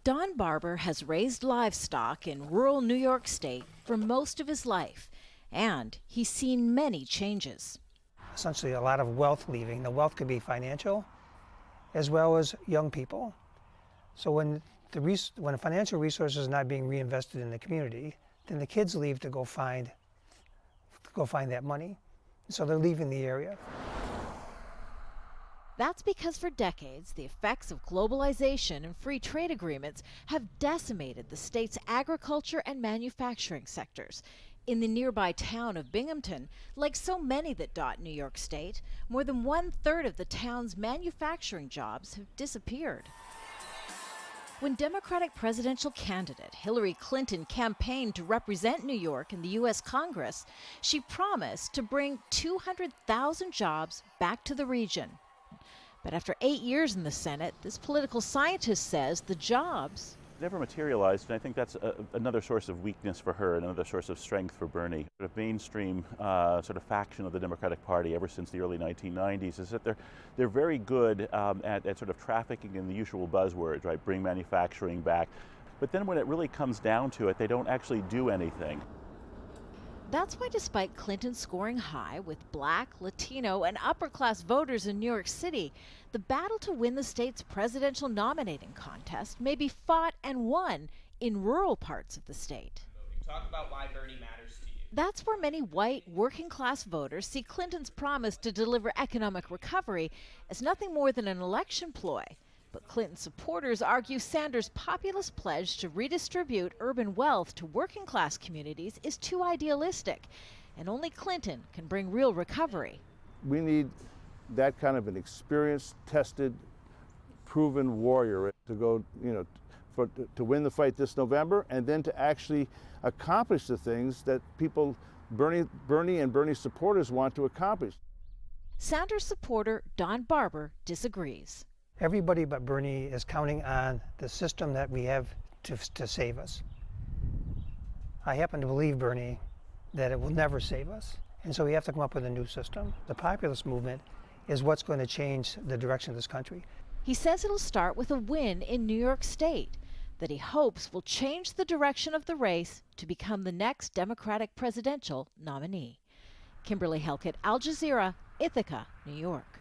Don Barber has raised livestock in rural New York State for most of his life, and he's seen many changes. Essentially a lot of wealth leaving. The wealth could be financial as well as young people. So when financial resources are not being reinvested in the community, then the kids leave to go find that money. So they're leaving the area. That's because for decades, the effects of globalization and free trade agreements have decimated the state's agriculture and manufacturing sectors. In the nearby town of Binghamton, like so many that dot New York State, more than 1/3 of the town's manufacturing jobs have disappeared. When Democratic presidential candidate Hillary Clinton campaigned to represent New York in the U.S. Congress, she promised to bring 200,000 jobs back to the region. But after 8 years in the Senate, this political scientist says the jobs never materialized, and I think that's another source of weakness for her, another source of strength for Bernie. The mainstream sort of faction of the Democratic Party ever since the early 1990s is that they're very good at sort of trafficking in the usual buzzwords, right? Bring manufacturing back. But then when it really comes down to it, they don't actually do anything. That's why despite Clinton scoring high with Black, Latino, and upper-class voters in New York City, the battle to win the state's presidential nominating contest may be fought and won in rural parts of the state. Talk about why Bernie matters to you. That's where many white, working-class voters see Clinton's promise to deliver economic recovery as nothing more than an election ploy. But Clinton supporters argue Sanders' populist pledge to redistribute urban wealth to working-class communities is too idealistic, and only Clinton can bring real recovery. We need that kind of an experienced, tested, proven warrior to go, to win the fight this November, and then to actually accomplish the things that Bernie and Bernie supporters want to accomplish. Sanders supporter Don Barber disagrees. Everybody but Bernie is counting on the system that we have to save us. I happen to believe, Bernie, that it will never save us. And so we have to come up with a new system. The populist movement is what's going to change the direction of this country. He says it'll start with a win in New York State that he hopes will change the direction of the race to become the next Democratic presidential nominee. Kimberly Halkett, Al Jazeera, Ithaca, New York.